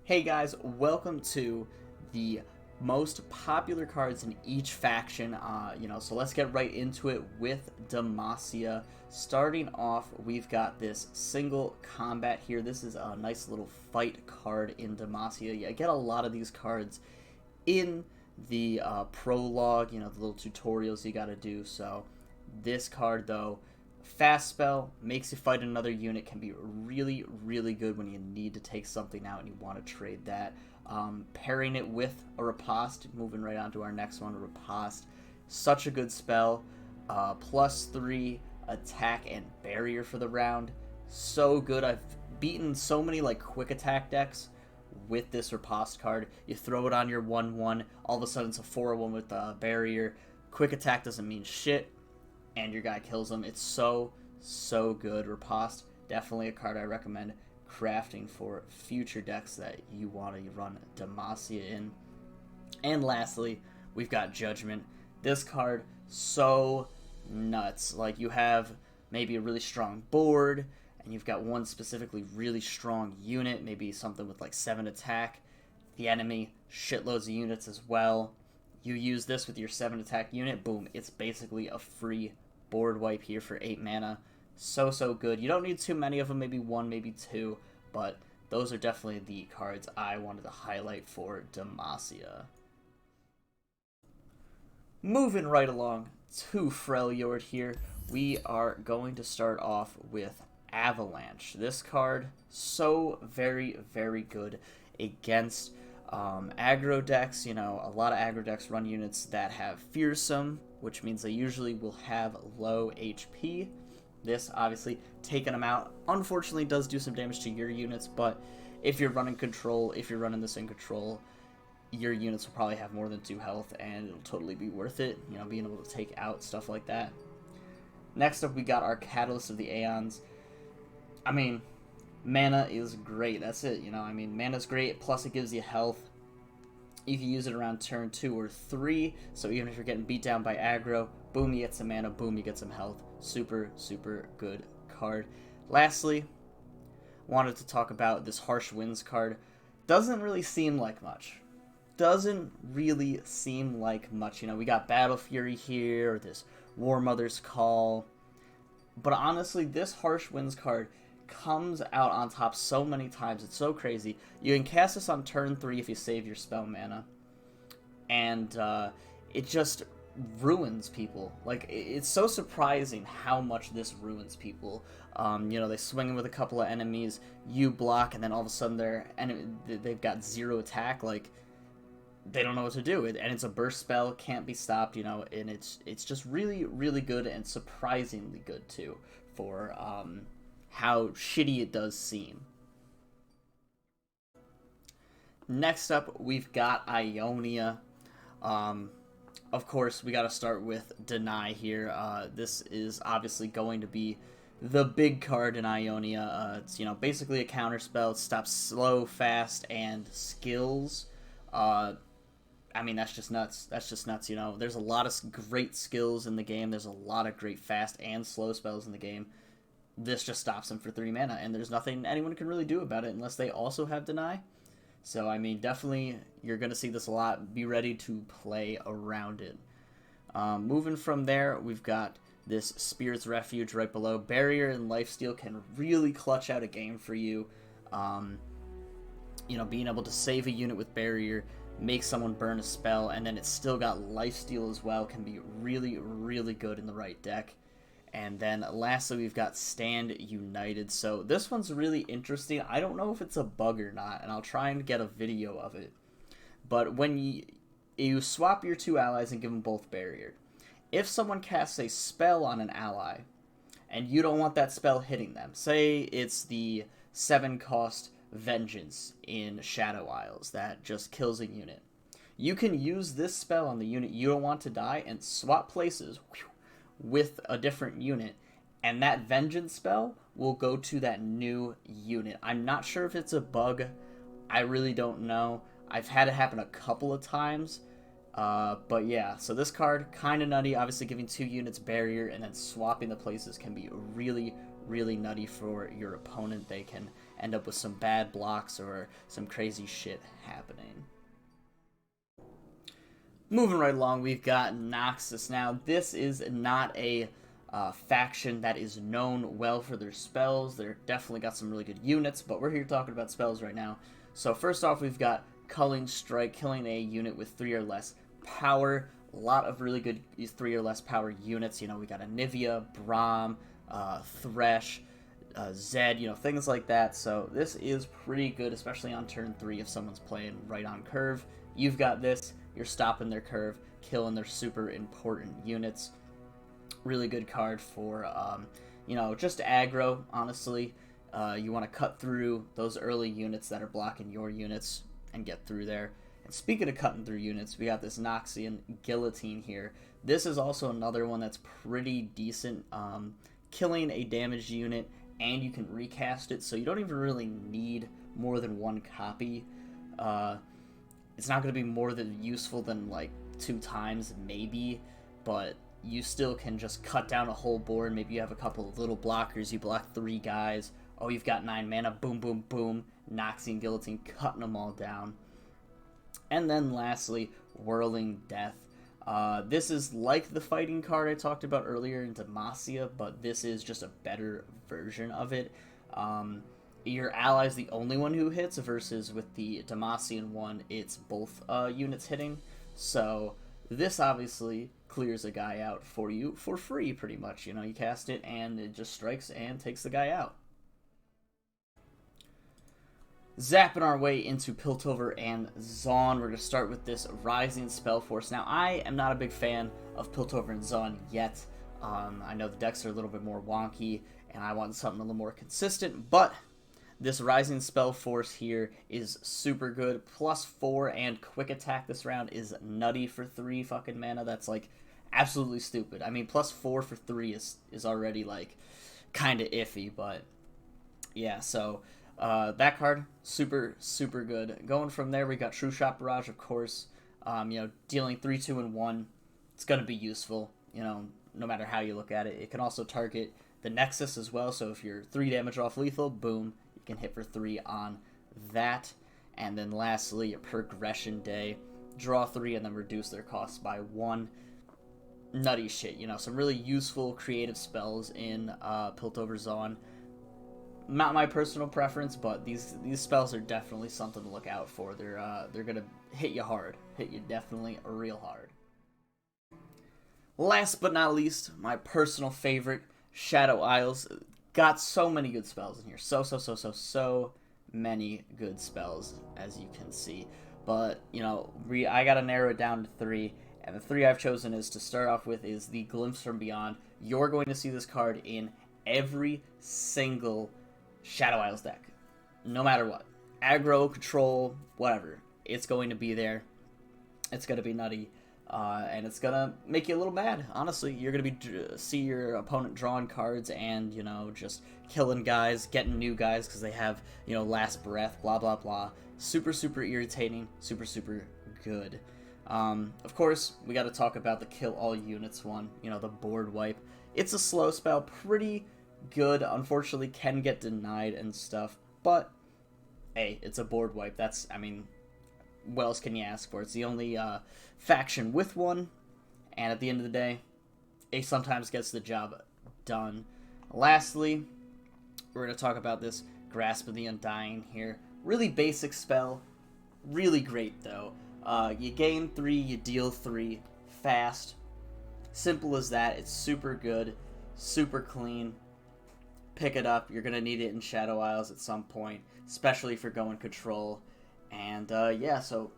Hey guys, welcome to the most popular cards in each faction. So let's get right into it with Demacia. Starting off, we've got this single combat here. This is a nice little fight card in Demacia. You get a lot of these cards in the prologue, the little tutorials you gotta do. So this card, though, fast spell, makes you fight another unit, can be really, really good when you need to take something out and you want to trade that. Pairing it with a riposte, moving right on to our next one, riposte. Such a good spell. +3 attack and barrier for the round. So good. I've beaten so many like quick attack decks with this riposte card. You throw it on your 1/1, all of a sudden it's a 4/1 with a barrier. Quick attack doesn't mean shit, and your guy kills them. It's so good. Riposte, definitely a card I recommend crafting for future decks that you want to run Demacia in. And lastly, we've got Judgment. This card, so nuts. Like, you have maybe a really strong board, and you've got one specifically really strong unit, maybe something with like 7 attack. The enemy, shitloads of units as well. You use this with your 7 attack unit, boom, it's basically a free board wipe here for 8 mana. So good. You don't need too many of them, maybe 1, maybe 2, but those are definitely the cards I wanted to highlight for Demacia. Moving right along to Freljord here, we are going to start off with Avalanche. This card, so very good against aggro decks. A lot of aggro decks run units that have Fearsome, which means they usually will have low HP. This, obviously, taking them out, unfortunately, does do some damage to your units, but if you're running control, if you're running this in control, your units will probably have more than 2 health, and it'll totally be worth it, being able to take out stuff like that. Next up, we got our Catalyst of the Aeons. I mean, mana is great. That's it, mana's great, plus it gives you health. You can use it around turn 2 or 3, so even if you're getting beat down by aggro, boom, you get some mana, boom, you get some health. Super good card. Lastly, wanted to talk about this Harsh Winds card. Doesn't really seem like much. We got Battle Fury here, or this War Mother's Call. But honestly, this Harsh Winds card comes out on top so many times. It's so crazy. You can cast this on turn 3 if you save your spell mana. And it just ruins people. Like, it's so surprising how much this ruins people. They swing in with a couple of enemies, you block, and then all of a sudden they've got 0 attack. Like, they don't know what to do. And it's a burst spell, can't be stopped, and it's just really good, and surprisingly good too for how shitty it does seem. Next up, we've got Ionia. Of course, we got to start with Deny here. This is obviously going to be the big card in Ionia. It's basically a counter spell. It stops slow, fast, and skills. That's just nuts. There's a lot of great skills in the game. There's a lot of great fast and slow spells in the game. This just stops them for 3 mana, and there's nothing anyone can really do about it unless they also have Deny. So, definitely, you're going to see this a lot. Be ready to play around it. Moving from there, we've got this Spirit's Refuge right below. Barrier and Lifesteal can really clutch out a game for you. Being able to save a unit with Barrier, make someone burn a spell, and then it's still got Lifesteal as well, can be really good in the right deck. And then lastly, we've got Stand United. So this one's really interesting. I don't know if it's a bug or not, and I'll try and get a video of it. But when you swap your 2 allies and give them both Barrier, if someone casts a spell on an ally, and you don't want that spell hitting them, say it's the 7-cost Vengeance in Shadow Isles that just kills a unit, you can use this spell on the unit you don't want to die and swap places with a different unit, and that Vengeance spell will go to that new unit. I'm not sure if it's a bug. I really don't know. I've had it happen a couple of times. But yeah, so this card, kind of nutty. Obviously, giving 2 units Barrier and then swapping the places can be really nutty for your opponent. They can end up with some bad blocks or some crazy shit happening. Moving right along, we've got Noxus. Now, this is not a faction that is known well for their spells. They're definitely got some really good units, but we're here talking about spells right now. So first off, we've got Culling Strike, killing a unit with 3 or less power. A lot of really good 3 or less power units. You know, we got Anivia, Braum, Thresh, Zed, you know, things like that. So this is pretty good, especially on turn 3 if someone's playing right on curve. You've got this. You're stopping their curve, killing their super important units. Really good card for, you know, just aggro, honestly. You want to cut through those early units that are blocking your units and get through there. And speaking of cutting through units, we got this Noxian Guillotine here. This is also another one that's pretty decent. Killing a damaged unit, and you can recast it, so you don't even really need more than one copy. It's not going to be more than useful than like 2 times, maybe, but you still can just cut down a whole board. Maybe you have a couple of little blockers, you block 3 guys. Oh, you've got 9 mana, boom, boom, boom. Noxian Guillotine, cutting them all down. And then lastly, Whirling Death. This is like the fighting card I talked about earlier in Demacia, but this is just a better version of it. Your ally's the only one who hits, versus with the Demacian one, it's both units hitting. So this obviously clears a guy out for you for free, pretty much. You know, you cast it and it just strikes and takes the guy out. Zapping our way into Piltover and Zaun, we're going to start with this Rising Spellforce. Now, I am not a big fan of Piltover and Zaun yet. I know the decks are a little bit more wonky, and I want something a little more consistent, but this Rising Spellforce here is super good. +4 and quick attack this round is nutty for 3 fucking mana. That's like absolutely stupid. I mean, +4 for 3 is already like kind of iffy, but yeah, so that card, super, super good. Going from there, we got True Shot Barrage, of course. You know, dealing 3, 2, and 1. It's going to be useful, you know, no matter how you look at it. It can also target the Nexus as well, so if you're 3 damage off lethal, boom, you can hit for 3 on that. And then lastly, a Progression Day. Draw 3 and then reduce their costs by 1. Nutty shit, you know, some really useful creative spells in Piltover Zaun. Not my personal preference, but these spells are definitely something to look out for. They're gonna hit you hard, hit you definitely real hard. Last but not least, my personal favorite, Shadow Isles. Got so many good spells in here, so many good spells, as you can see. But you know, I gotta narrow it down to 3, and the 3 I've chosen is to start off with is the Glimpse from Beyond. You're going to see this card in every single Shadow Isles deck, no matter what. Aggro, control, whatever. It's going to be there. It's going to be nutty. And it's going to make you a little mad. Honestly, you're going to see your opponent drawing cards and, you know, just killing guys, getting new guys because they have, you know, last breath, blah, blah, blah. Super, super irritating. Super, super good. Of course, we got to talk about the kill all units one, you know, the board wipe. It's a slow spell, pretty good. Unfortunately, can get denied and stuff, but hey, it's a board wipe. That's, I mean, what else can you ask for? It's the only faction with one, and at the end of the day, it sometimes gets the job done. Lastly, we're going to talk about this Grasp of the Undying here. Really basic spell, really great though. You gain 3, you deal 3, fast. Simple as that. It's super good, super clean. Pick it up. You're going to need it in Shadow Isles at some point, especially if you're going control. And yeah, so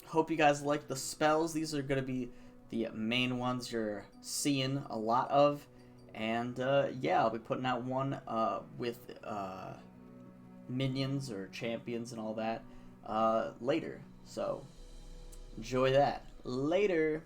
hope you guys like the spells. These are going to be the main ones you're seeing a lot of. And yeah, I'll be putting out one with minions or champions and all that later. So enjoy that. Later.